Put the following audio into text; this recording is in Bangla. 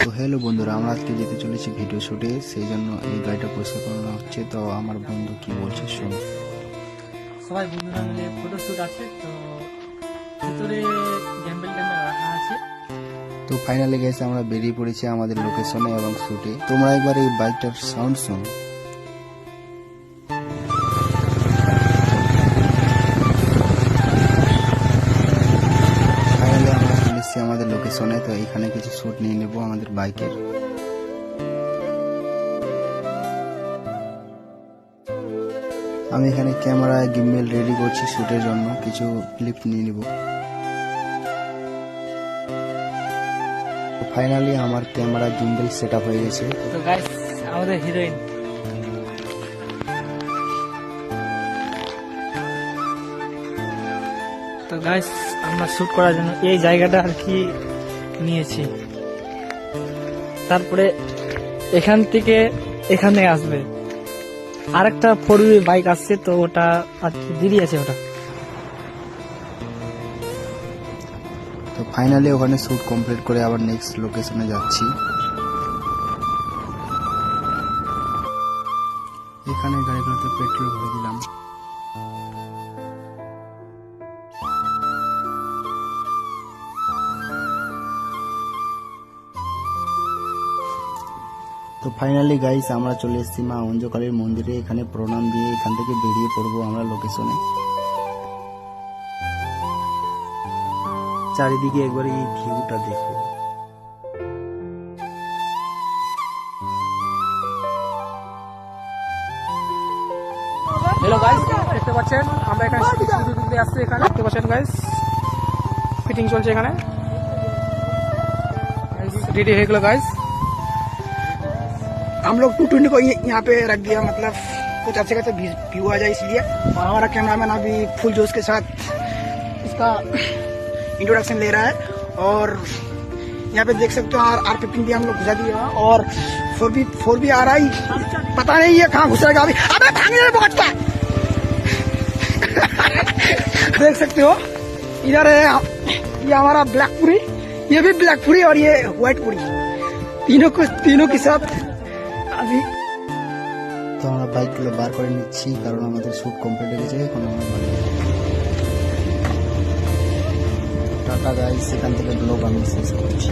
তো হ্যালো বন্ধুরা, আমরা আজকে যেতে চলেছি ভিডিও শুটে, সেই জন্য এই গাড়িটা পরিষ্কার করানো হচ্ছে। তো আমার বন্ধু কি বলছে শোন। সবাই বন্ধুরা মিলে ফটোশুট আছে, তো ভিতরে গ্যাম্বেল ট্যাম্বেল রাখা আছে। তো ফাইনালি গেছে আমরা বেরিয়ে পড়েছি আমাদের লোকেশনে এবং শুটে। তোমরা একবার এই বাইকটার সাউন্ড শোনো। ফাইনালি আমরা চলে এসেছি আমাদের লোকেশনে। তো এখানে কিছু শুট নিয়ে নেব আমাদের বাইকের। আমি এখানে ক্যামেরা গিম্বেল রেডি করছি শুটের জন্য, কিছু ক্লিপ নিয়ে নেব। ফাইনালি আমার ক্যামেরা গিম্বেল সেট আপ হয়ে গেছে। তো গাইস, আমাদের হিরোইন তো গাইস, আমরা শুট করার জন্য এই জায়গাটা আর কি নিয়েছি। তারপরে এখান থেকে এখানে আসবে আরেকটা 4 বাইক আসছে, তো ওটা আর কি দেরি আছে ওটা। তো ফাইনালি ওখানে শুট কমপ্লিট করে আবার নেক্সট লোকেশনে যাচ্ছি। এখানে গাড়িগুলোতে পেট্রোল ভরে দিলাম। তো ফাইনালি গাইস, আমরা চলে এসেছি মা অঞ্জকালীর মন্দিরে। এখানে প্রণাম দিয়ে এখান থেকে বেরিয়ে পড়বো আমরা লোকেশনে। চারিদিকে একবার এই ভিউটা দেখো। হ্যালো গাইস, দেখতে পাচ্ছেন আমরা এখানে শুটিং দিতে আসছি। এখানে দেখতে পাচ্ছেন গাইস, ফিটিং চলছে এখানে। रेडी हो गया गाइस। हम लोग 220 को यहाँ पे रख दिया, मतलब कुछ अच्छे खासे व्यू आ जाए इसलिए। और हमारा कैमरामैन अभी फुल जोश के साथ इसका इंट्रोडक्शन ले रहा है। और यहाँ पे देख सकते हो R15 भी हम लोग घुसा दिया, और 4 भी आ रहा है। पता नहीं ये कहाँ घुसेगा अभी। अबे भागने में पहुंचता है। देख सकते हो इधर है ये हमारा ब्लैक पूरी, ये भी ब्लैक पूरी और ये व्हाइट पूरी, तीनों के साथ अभी। তো আমরা বাইকগুলো বার করে নিচ্ছি কারণ আমাদের শুট কমপ্লিট হয়ে গেছে। এখন আমরা বাড়ি যাব। টাটা গাইস, সেখান থেকে ব্লগ আমি শেষ করছি।